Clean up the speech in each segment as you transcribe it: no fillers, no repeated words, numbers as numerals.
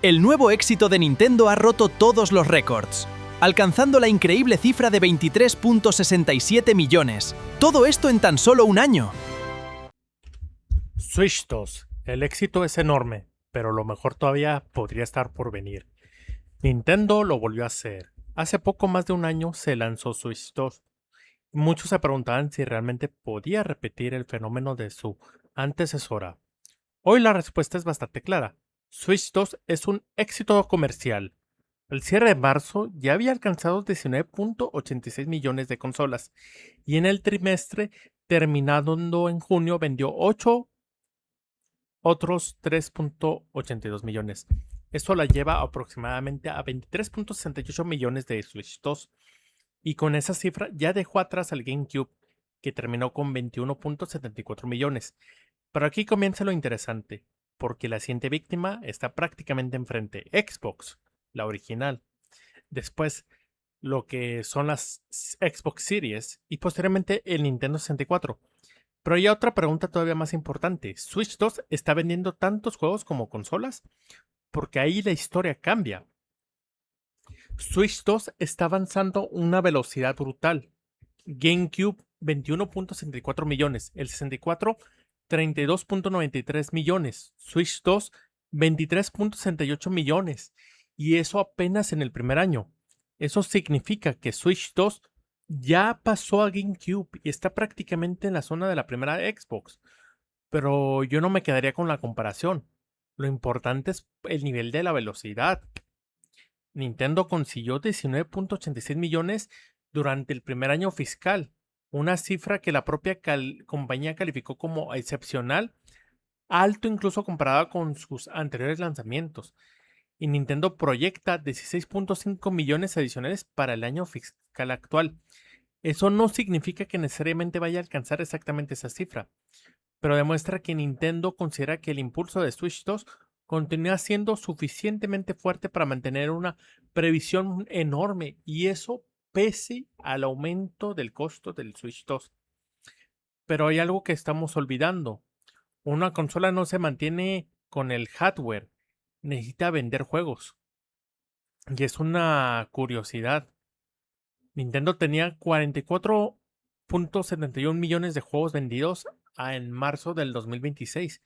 El nuevo éxito de Nintendo ha roto todos los récords, alcanzando la increíble cifra de 23.67 millones. Todo esto en tan solo un año. Switch 2. El éxito es enorme, pero lo mejor todavía podría estar por venir. Nintendo lo volvió a hacer. Hace poco más de un año se lanzó Switch 2. Muchos se preguntaban si realmente podía repetir el fenómeno de su antecesora. Hoy la respuesta es bastante clara. Switch 2 es un éxito comercial. El cierre de marzo ya había alcanzado 19.86 millones de consolas y en el trimestre terminado en junio vendió 8 otros 3.82 millones. Esto la lleva aproximadamente a 23.68 millones de Switch 2 y con esa cifra ya dejó atrás al GameCube que terminó con 21.74 millones. Pero aquí comienza lo interesante, porque la siguiente víctima está prácticamente enfrente, Xbox, la original. Después, lo que son las Xbox Series y posteriormente el Nintendo 64. Pero hay otra pregunta todavía más importante. ¿Switch 2 está vendiendo tantos juegos como consolas? Porque ahí la historia cambia. Switch 2 está avanzando a una velocidad brutal. GameCube 21.64 millones, el 64 32.93 millones, Switch 2 23.68 millones y eso apenas en el primer año. Eso significa que Switch 2 ya pasó a GameCube y está prácticamente en la zona de la primera Xbox. Pero yo no me quedaría con la comparación. Lo importante es el nivel de la velocidad. Nintendo consiguió 19.86 millones durante el primer año fiscal, una cifra que la propia compañía calificó como excepcional, alto incluso comparada con sus anteriores lanzamientos. Y Nintendo proyecta 16.5 millones adicionales para el año fiscal actual. Eso no significa que necesariamente vaya a alcanzar exactamente esa cifra, pero demuestra que Nintendo considera que el impulso de Switch 2 continúa siendo suficientemente fuerte para mantener una previsión enorme y eso pese al aumento del costo del Switch 2. Pero hay algo que estamos olvidando. Una consola no se mantiene con el hardware, necesita vender juegos. Y es una curiosidad. Nintendo tenía 44.71 millones de juegos vendidos en marzo del 2026.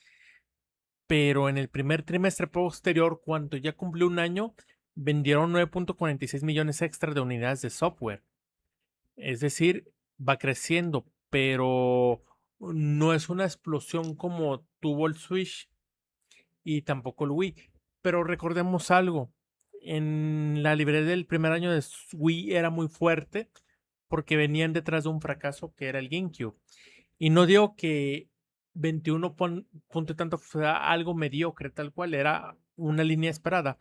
Pero en el primer trimestre posterior, cuando ya cumplió un año, vendieron 9.46 millones extra de unidades de software. Es decir, va creciendo, pero no es una explosión como tuvo el Switch y tampoco el Wii. Pero recordemos algo, en la librería del primer año de Wii era muy fuerte porque venían detrás de un fracaso que era el GameCube. Y no digo que 21 punto y tanto sea algo mediocre, tal cual, era una línea esperada.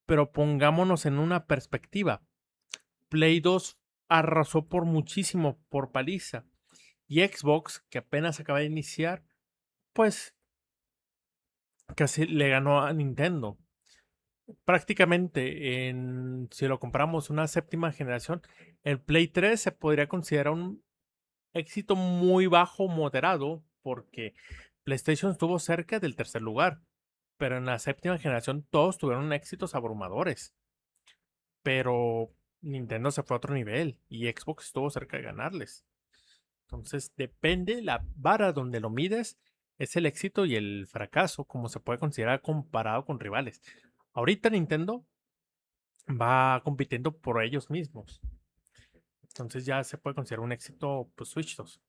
Pero pongámonos en una perspectiva. Play 2 arrasó por muchísimo, por paliza. Y Xbox, que apenas acaba de iniciar, pues casi le ganó a Nintendo. Prácticamente, si lo compramos una séptima generación, el Play 3 se podría considerar un éxito muy bajo, moderado, porque PlayStation estuvo cerca del tercer lugar, pero en la séptima generación todos tuvieron éxitos abrumadores. Pero Nintendo se fue a otro nivel y Xbox estuvo cerca de ganarles. Entonces, depende la vara donde lo mides, es el éxito y el fracaso, como se puede considerar comparado con rivales. Ahorita Nintendo va compitiendo por ellos mismos. Entonces ya se puede considerar un éxito, pues, Switch 2.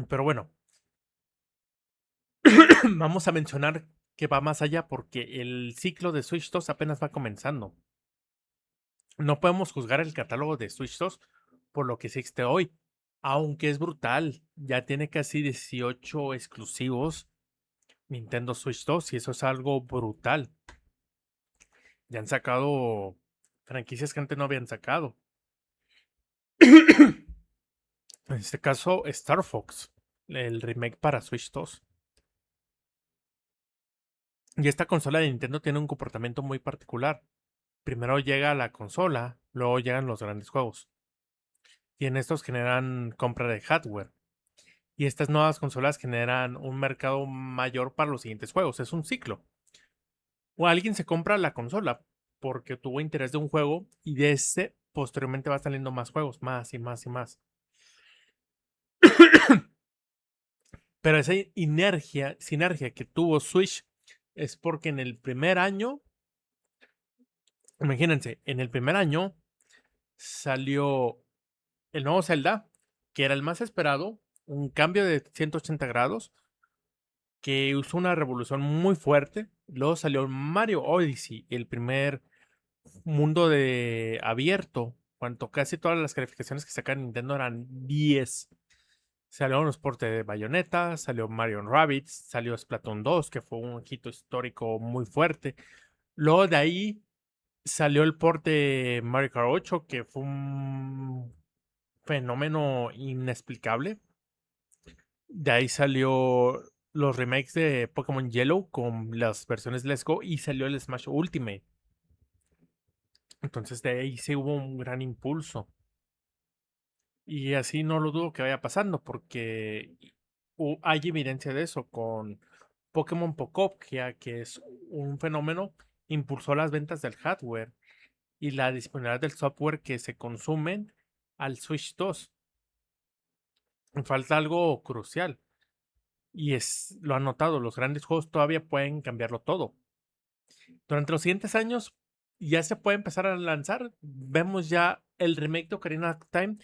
Pero bueno, vamos a mencionar que va más allá porque el ciclo de Switch 2 apenas va comenzando. No podemos juzgar el catálogo de Switch 2 por lo que existe hoy, aunque es brutal. Ya tiene casi 18 exclusivos Nintendo Switch 2 y eso es algo brutal. Ya han sacado franquicias que antes no habían sacado. En este caso, Star Fox, el remake para Switch 2. Y esta consola de Nintendo tiene un comportamiento muy particular. Primero llega la consola, luego llegan los grandes juegos. Y en estos generan compra de hardware. Y estas nuevas consolas generan un mercado mayor para los siguientes juegos. Es un ciclo. o alguien se compra la consola porque tuvo interés de un juego y de ese posteriormente va saliendo más juegos, más y más y más. Pero esa sinergia que tuvo Switch es porque en el primer año, imagínense, en el primer año salió el nuevo Zelda, que era el más esperado, un cambio de 180 grados, que usó una revolución muy fuerte. Luego salió Mario Odyssey, el primer mundo de abierto, cuando casi todas las calificaciones que sacan Nintendo eran 10. Salieron los portes de Bayonetta, salió Mario Rabbids, salió Splatoon 2, que fue un hito histórico muy fuerte. Luego de ahí salió el port de Mario Kart 8, que fue un fenómeno inexplicable. De ahí salió los remakes de Pokémon Yellow con las versiones Let's Go y salió el Smash Ultimate. Entonces de ahí sí hubo un gran impulso. Y así no lo dudo que vaya pasando porque hay evidencia de eso con Pokémon Pocopia, que es un fenómeno, impulsó las ventas del hardware y la disponibilidad del software que se consumen al Switch 2. Falta algo crucial y lo han notado, los grandes juegos todavía pueden cambiarlo todo. Durante los siguientes años ya se puede empezar a lanzar. Vemos ya el remake de Ocarina of Time,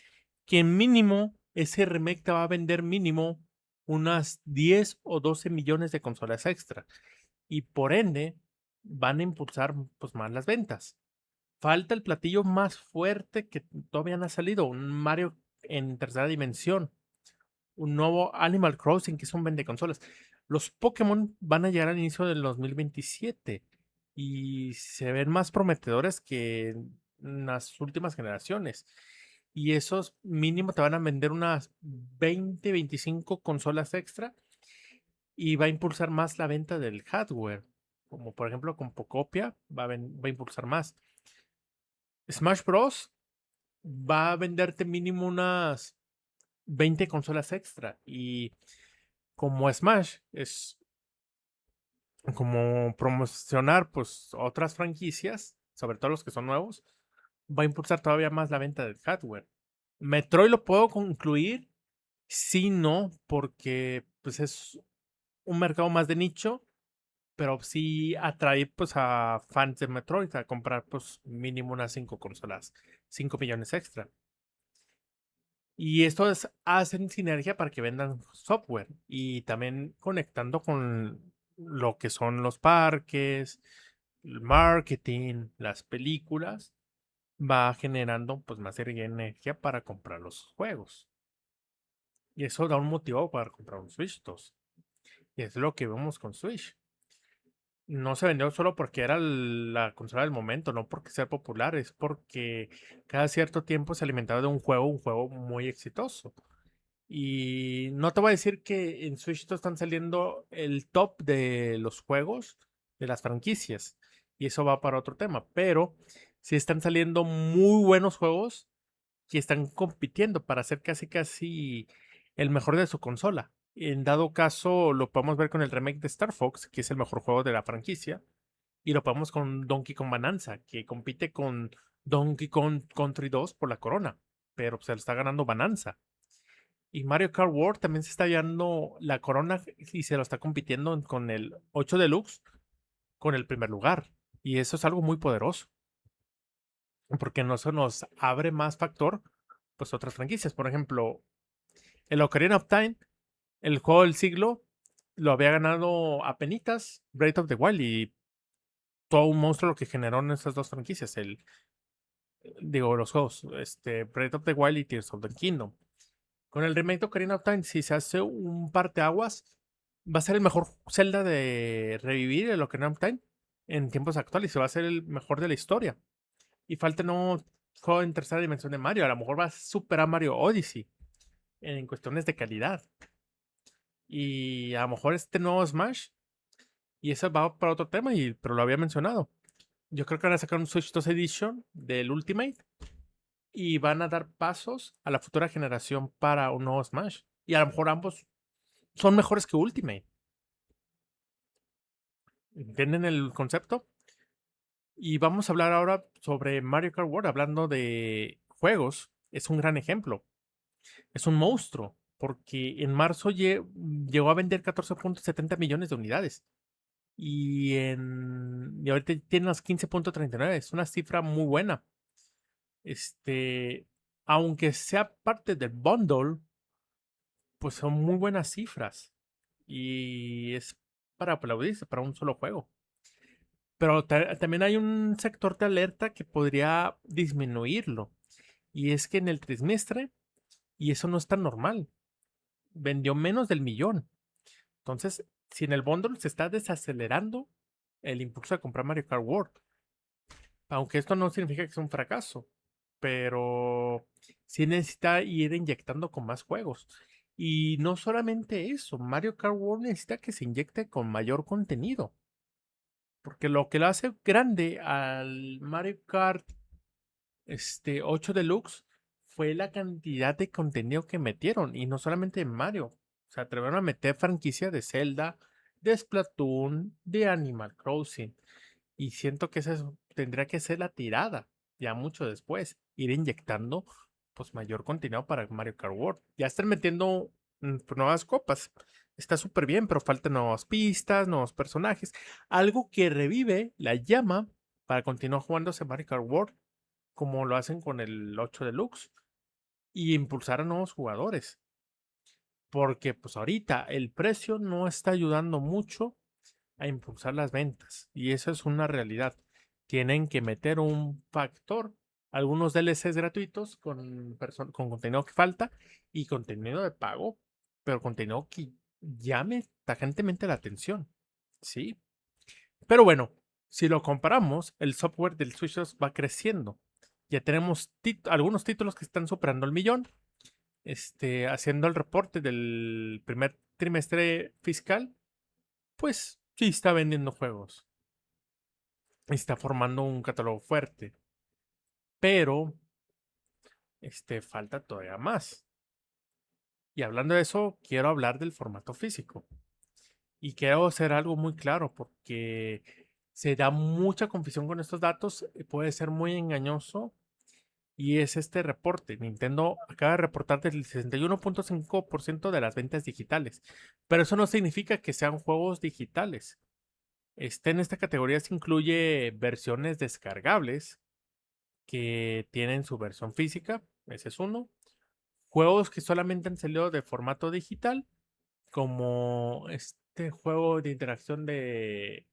que mínimo ese remake te va a vender mínimo unas 10 o 12 millones de consolas extra. Y por ende van a impulsar pues, más las ventas. Falta el platillo más fuerte que todavía no ha salido, un Mario en tercera dimensión, un nuevo Animal Crossing que es un vende consolas. Los Pokémon van a llegar al inicio del 2027 y se ven más prometedores que en las últimas generaciones. Y esos mínimo te van a vender unas 20, 25 consolas extra y va a impulsar más la venta del hardware. Como por ejemplo con Pocopia va a impulsar más. Smash Bros. Va a venderte mínimo unas 20 consolas extra. Y como Smash es como promocionar pues otras franquicias, sobre todo los que son nuevos, va a impulsar todavía más la venta del hardware. Metroid lo puedo concluir, sí, no, porque pues es un mercado más de nicho, pero sí atrae pues a fans de Metroid a comprar pues mínimo unas 5 consolas, 5 millones extra. Y esto hacen sinergia para que vendan software y también conectando con lo que son los parques, el marketing, las películas, va generando pues más energía para comprar los juegos. Y eso da un motivo para comprar un Switch 2. Y es lo que vemos con Switch. No se vendió solo porque era la consola del momento, no porque sea popular, es porque cada cierto tiempo se alimentaba de un juego muy exitoso. Y no te voy a decir que en Switch están saliendo el top de los juegos de las franquicias. Y eso va para otro tema. Pero sí están saliendo muy buenos juegos que están compitiendo para ser casi casi el mejor de su consola. En dado caso, lo podemos ver con el remake de Star Fox, que es el mejor juego de la franquicia. Y lo podemos con Donkey Kong Bonanza, que compite con Donkey Kong Country 2 por la corona. Pero se lo está ganando Bonanza. Y Mario Kart World también se está llevando la corona y se lo está compitiendo con el 8 Deluxe con el primer lugar. Y eso es algo muy poderoso. Porque no se nos abre más factor, pues otras franquicias. Por ejemplo, el Ocarina of Time, el juego del siglo, lo había ganado a penitas Breath of the Wild y todo un monstruo lo que generó en esas dos franquicias. Los juegos, Breath of the Wild y Tears of the Kingdom. Con el remake de Ocarina of Time, si se hace un parteaguas, va a ser el mejor Zelda de revivir el Ocarina of Time en tiempos actuales. Y va a ser el mejor de la historia. Y falta no juego en tercera dimensión de Mario. A lo mejor va a superar a Mario Odyssey en cuestiones de calidad. Y a lo mejor este nuevo Smash. Y eso va para otro tema, pero lo había mencionado. Yo creo que van a sacar un Switch 2 Edition del Ultimate. Y van a dar pasos a la futura generación para un nuevo Smash. Y a lo mejor ambos son mejores que Ultimate. ¿Entienden el concepto? Y vamos a hablar ahora sobre Mario Kart World, hablando de juegos. Es un gran ejemplo. Es un monstruo, porque en marzo llegó a vender 14.70 millones de unidades. Y ahorita tiene unas 15.39. Es una cifra muy buena. Este, Aunque sea parte del bundle, pues son muy buenas cifras. Y es para aplaudirse para un solo juego. Pero también hay un sector de alerta que podría disminuirlo. Y es que en el trimestre, y eso no es tan normal, vendió menos del millón. Entonces, si en el bundle se está desacelerando el impulso de comprar Mario Kart World, aunque esto no significa que sea un fracaso, pero sí necesita ir inyectando con más juegos. Y no solamente eso, Mario Kart World necesita que se inyecte con mayor contenido. Porque lo que lo hace grande al Mario Kart 8 Deluxe fue la cantidad de contenido que metieron. Y no solamente en Mario. Se atrevieron a meter franquicia de Zelda, de Splatoon, de Animal Crossing. Y siento que esa tendría que ser la tirada, ya mucho después. Ir inyectando pues mayor contenido para Mario Kart World. Ya están metiendo nuevas copas. Está súper bien, pero faltan nuevas pistas, nuevos personajes. Algo que revive la llama para continuar jugándose Mario Kart World, como lo hacen con el 8 Deluxe, y impulsar a nuevos jugadores. Porque pues ahorita el precio no está ayudando mucho a impulsar las ventas. Y eso es una realidad. Tienen que meter un factor, algunos DLCs gratuitos con contenido que falta y contenido de pago, pero contenido que llame tajantemente la atención. ¿Sí? Pero bueno, si lo comparamos, el software del Switch 2 va creciendo. Ya tenemos algunos títulos que están superando el millón. Haciendo el reporte del primer trimestre fiscal, pues sí está vendiendo juegos. Está formando un catálogo fuerte. Pero falta todavía más. Y hablando de eso, quiero hablar del formato físico. Y quiero hacer algo muy claro porque se da mucha confusión con estos datos. Puede ser muy engañoso. Y es este reporte. Nintendo acaba de reportar del 61.5% de las ventas digitales. Pero eso no significa que sean juegos digitales. En esta categoría se incluye versiones descargables que tienen su versión física, ese es uno. Juegos que solamente han salido de formato digital, como este juego de interacción de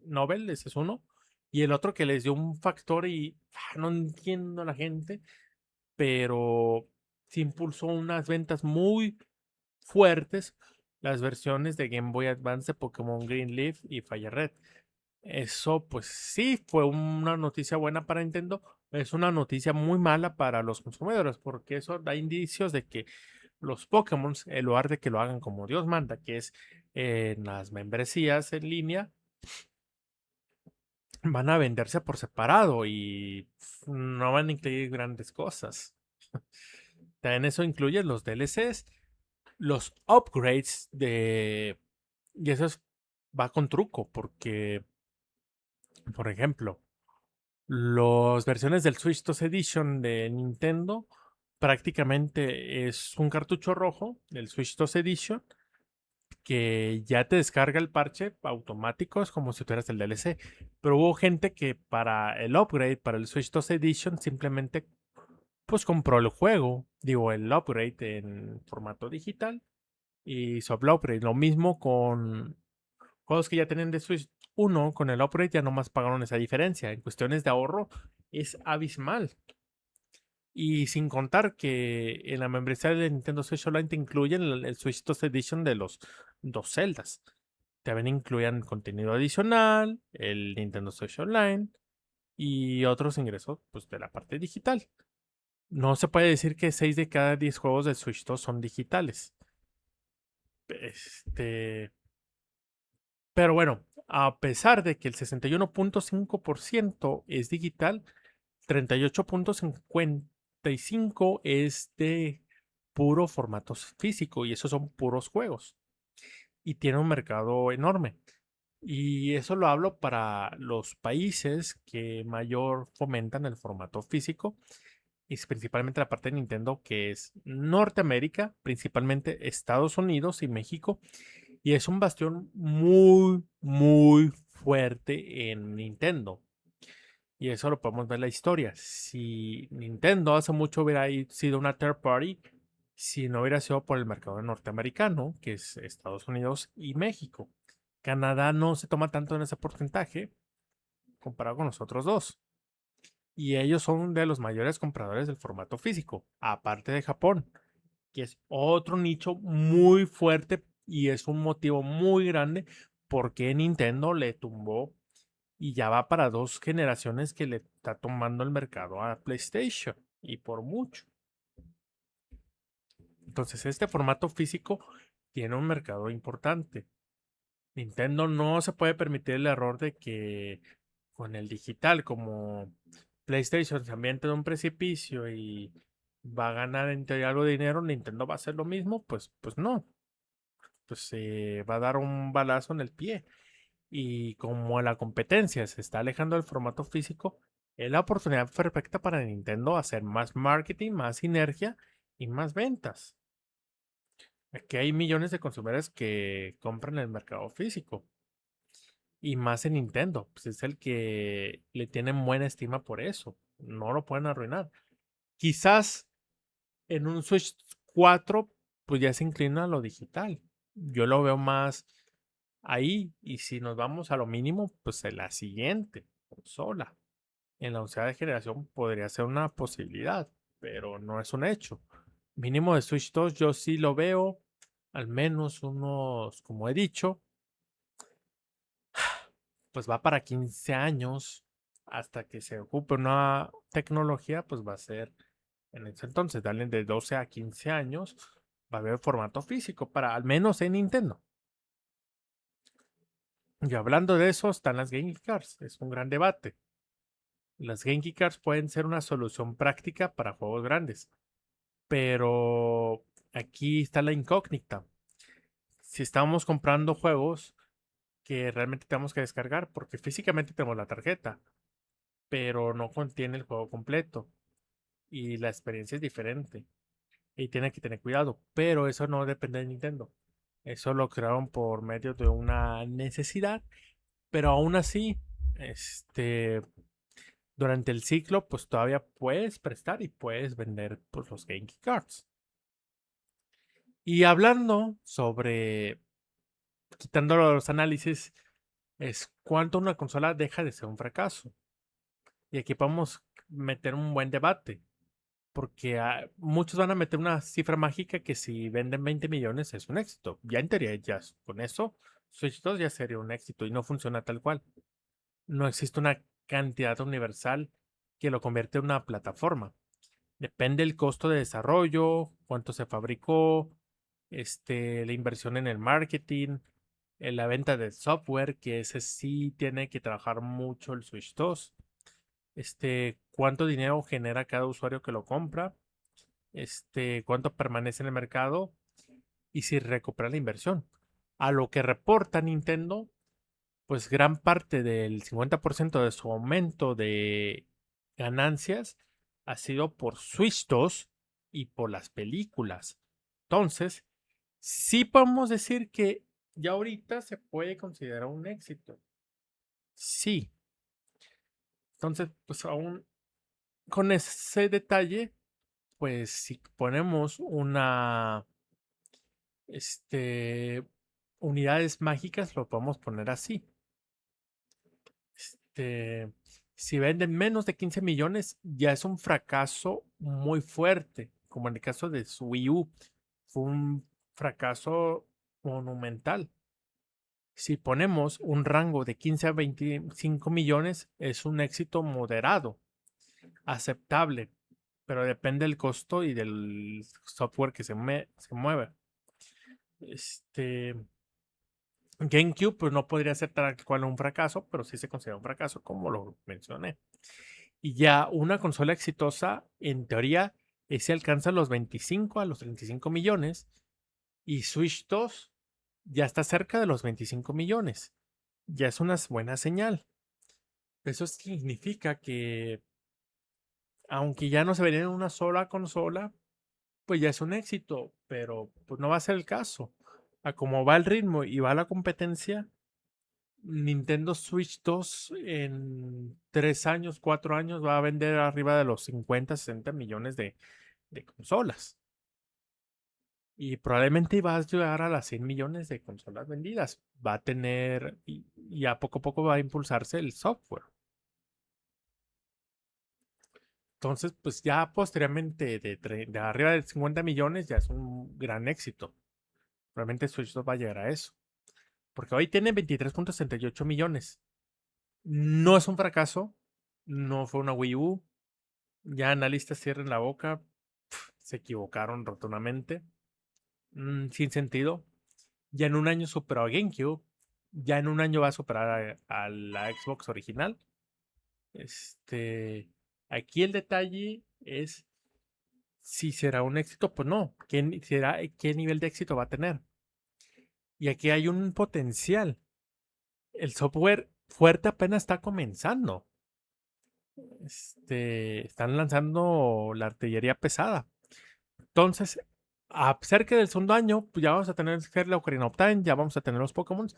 Novel, ese es uno. Y el otro que les dio un factor y no entiendo a la gente, pero se impulsó unas ventas muy fuertes, las versiones de Game Boy Advance de Pokémon Green Leaf y Fire Red. Eso, pues sí, fue una noticia buena para Nintendo. Es una noticia muy mala para los consumidores, porque eso da indicios de que los Pokémon, en lugar de que lo hagan como Dios manda, que es en las membresías en línea, van a venderse por separado y no van a incluir grandes cosas. También eso incluye los DLCs, los upgrades de... Y va con truco, porque, por ejemplo, las versiones del Switch 2 Edition de Nintendo prácticamente es un cartucho rojo del Switch 2 Edition que ya te descarga el parche automático, es como si tuvieras el DLC. Pero hubo gente que para el upgrade, para el Switch 2 Edition, simplemente pues compró el juego, digo, el upgrade en formato digital y hizo el upgrade. Lo mismo con juegos que ya tienen de Switch 1, con el upgrade ya nomás pagaron esa diferencia. En cuestiones de ahorro es abismal. Y sin contar que en la membresía de Nintendo Switch Online te incluyen el Switch 2 Edition de los dos Zeldas. También incluían contenido adicional, el Nintendo Switch Online y otros ingresos pues, de la parte digital. No se puede decir que 6 de cada 10 juegos de Switch 2 son digitales. Este, pero bueno, a pesar de que el 61.5% es digital, 38.55 es de puro formato físico y esos son puros juegos. Y tiene un mercado enorme. Y eso lo hablo para los países que mayor fomentan el formato físico, y es principalmente la parte de Nintendo, que es Norteamérica, principalmente Estados Unidos y México, y es un bastión muy, muy fuerte en Nintendo. Y eso lo podemos ver en la historia. Si Nintendo hace mucho hubiera sido una third party, si no hubiera sido por el mercado norteamericano, que es Estados Unidos y México. Canadá no se toma tanto en ese porcentaje comparado con los otros dos. Y ellos son de los mayores compradores del formato físico, aparte de Japón, que es otro nicho muy fuerte y es un motivo muy grande porque Nintendo le tumbó y ya va para 2 generaciones que le está tomando el mercado a PlayStation y por mucho. Entonces, este formato físico tiene un mercado importante. Nintendo no se puede permitir el error de que con el digital, como PlayStation también tiene un precipicio y va a ganar en teoría algo de dinero, Nintendo va a hacer lo mismo, pues no, pues se va a dar un balazo en el pie. Y como la competencia se está alejando del formato físico, es la oportunidad perfecta para Nintendo hacer más marketing, más sinergia y más ventas. Aquí hay millones de consumidores que compran el mercado físico. Y más en Nintendo, pues es el que le tienen buena estima por eso. No lo pueden arruinar. Quizás en un Switch 4, pues ya se inclina a lo digital. Yo lo veo más ahí. Y si nos vamos a lo mínimo, pues en la siguiente consola. En la 11ª generación podría ser una posibilidad, pero no es un hecho. Mínimo de Switch 2 yo sí lo veo, al menos unos, como he dicho, pues va para 15 años hasta que se ocupe una tecnología, pues va a ser en ese entonces, dale de 12 a 15 años, va a haber formato físico para al menos en Nintendo. Y hablando de eso, están las Game Cards, es un gran debate. Las Game Cards pueden ser una solución práctica para juegos grandes, pero aquí está la incógnita. Si estamos comprando juegos que realmente tenemos que descargar, porque físicamente tenemos la tarjeta, pero no contiene el juego completo y la experiencia es diferente y tiene que tener cuidado, pero eso no depende de Nintendo. Eso lo crearon por medio de una necesidad, pero aún así, durante el ciclo, pues todavía puedes prestar y puedes vender pues, los Game Cards. Y hablando sobre, quitando los análisis, es cuánto una consola deja de ser un fracaso. Y aquí podemos meter un buen debate. Porque muchos van a meter una cifra mágica que si venden 20 millones es un éxito. Ya en teoría, ya con eso, Switch 2 ya sería un éxito y no funciona tal cual. No existe una cantidad universal que lo convierte en una plataforma. Depende el costo de desarrollo, cuánto se fabricó, la inversión en el marketing, en la venta del software, que ese sí tiene que trabajar mucho el Switch 2. Cuánto dinero genera cada usuario que lo compra, cuánto permanece en el mercado y si recupera la inversión. A lo que reporta Nintendo, pues gran parte del 50% de su aumento de ganancias ha sido por Switch 2 y por las películas. Entonces, sí podemos decir que ya ahorita se puede considerar un éxito. Sí. Entonces, pues aún con ese detalle, pues si ponemos una, unidades mágicas, lo podemos poner así. Este, si venden menos de 15 millones, ya es un fracaso muy fuerte, como en el caso de su Wii U. Fue un fracaso monumental. Si ponemos un rango de 15 a 25 millones, es un éxito moderado, aceptable, pero depende del costo y del software que se mueve. GameCube pues no podría ser tal cual un fracaso, pero sí se considera un fracaso, como lo mencioné. Y ya una consola exitosa, en teoría, ese alcanza los 25 a los 35 millones y Switch 2 ya está cerca de los 25 millones. ya es una buena señal. Eso significa que, aunque ya no se vería en una sola consola, pues ya es un éxito, pero pues no va a ser el caso. A cómo va el ritmo y va la competencia, Nintendo Switch 2 en 3 años, 4 años va a vender arriba de los 50, 60 millones de consolas. Y probablemente va a llegar a las 100 millones de consolas vendidas. Va a tener, y a poco va a impulsarse el software. Entonces, pues ya posteriormente de arriba de 50 millones ya es un gran éxito. Probablemente Switch 2 va a llegar a eso. Porque hoy tiene 23.68 millones. No es un fracaso. No fue una Wii U. Ya analistas cierren la boca. Se equivocaron rotundamente. Sin sentido. Ya en un año superó a GameCube. Ya en un año va a superar a la Xbox original. Aquí el detalle es si será un éxito, pues no. ¿Qué nivel de éxito va a tener? Y aquí hay un potencial. El software fuerte apenas está comenzando. Están lanzando la artillería pesada. Entonces, cerca del segundo año, pues ya vamos a tener el Ocarina of Time, ya vamos a tener los Pokémon.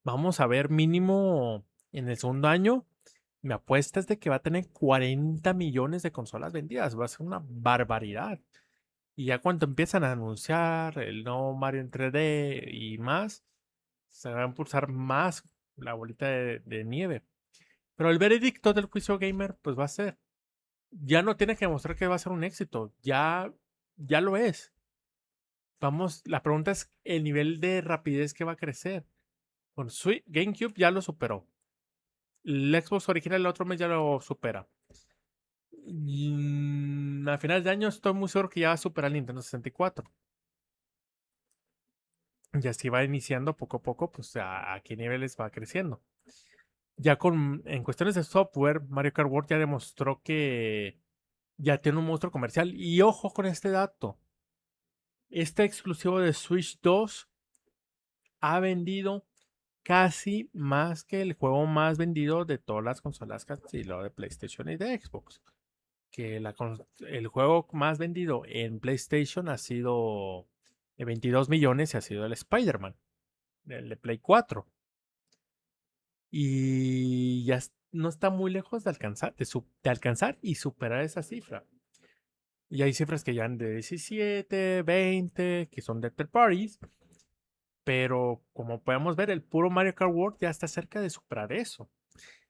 Vamos a ver mínimo en el segundo año. Mi apuesta es de que va a tener 40 millones de consolas vendidas. Va a ser una barbaridad. Y ya cuando empiezan a anunciar el nuevo Mario en 3D y más, se va a impulsar más la bolita de nieve. Pero el veredicto del juicio gamer, pues va a ser. Ya no tiene que demostrar que va a ser un éxito. Ya lo es. La pregunta es el nivel de rapidez que va a crecer. Con GameCube ya lo superó. El Xbox original el otro mes ya lo supera. A finales de año estoy muy seguro que ya va a superar el Nintendo 64. Y así va iniciando poco a poco, pues a qué niveles va creciendo. Ya en cuestiones de software, Mario Kart World ya demostró que ya tiene un monstruo comercial. Y ojo con este dato. Este exclusivo de Switch 2 ha vendido casi más que el juego más vendido de todas las consolas casi lo de PlayStation y de Xbox. Que el juego más vendido en PlayStation ha sido de 22 millones y ha sido el Spider-Man, el de Play 4. Y ya no está muy lejos de alcanzar y superar esa cifra. Y hay cifras que ya han de 17, 20, que son de third parties. Pero como podemos ver, el puro Mario Kart World ya está cerca de superar eso.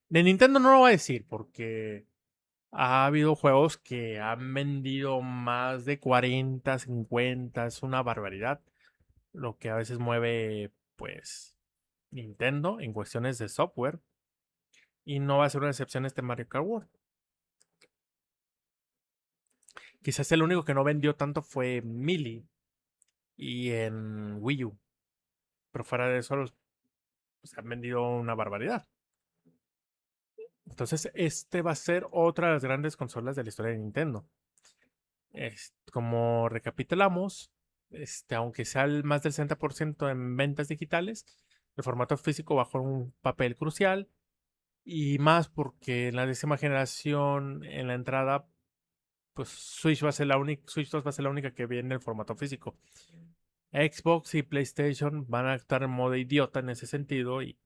De Nintendo no lo voy a decir porque ha habido juegos que han vendido más de 40, 50, es una barbaridad. Lo que a veces mueve, pues, Nintendo en cuestiones de software. Y no va a ser una excepción este Mario Kart World. Quizás el único que no vendió tanto fue Melee y en Wii U. Pero fuera de eso, pues, han vendido una barbaridad. Entonces, este va a ser otra de las grandes consolas de la historia de Nintendo. Como recapitulamos, aunque sea más del 60% en ventas digitales, el formato físico va a jugar un papel crucial. Y más porque en la 10ª generación, en la entrada, pues Switch 2 va a ser la única que viene en formato físico. Xbox y PlayStation van a actuar en modo idiota en ese sentido y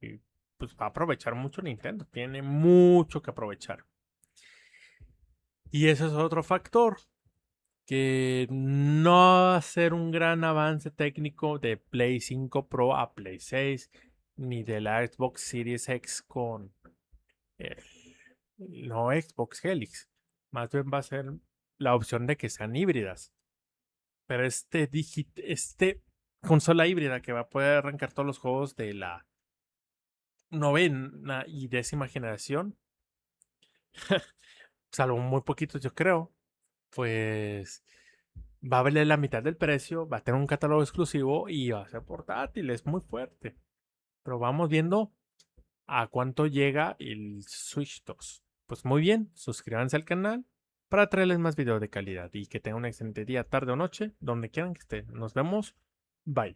pues va a aprovechar mucho Nintendo. Tiene mucho que aprovechar. Y ese es otro factor, que no va a ser un gran avance técnico de Play 5 Pro a Play 6, ni de la Xbox Series X con el no Xbox Helix. Más bien va a ser la opción de que sean híbridas. Pero este consola híbrida que va a poder arrancar todos los juegos de la 9ª y 10ª generación, salvo muy poquitos yo creo, pues va a valer la mitad del precio, va a tener un catálogo exclusivo y va a ser portátil, es muy fuerte. Pero vamos viendo a cuánto llega el Switch 2. Pues muy bien, suscríbanse al canal para traerles más videos de calidad y que tengan un excelente día, tarde o noche, donde quieran que estén. Nos vemos. Bye.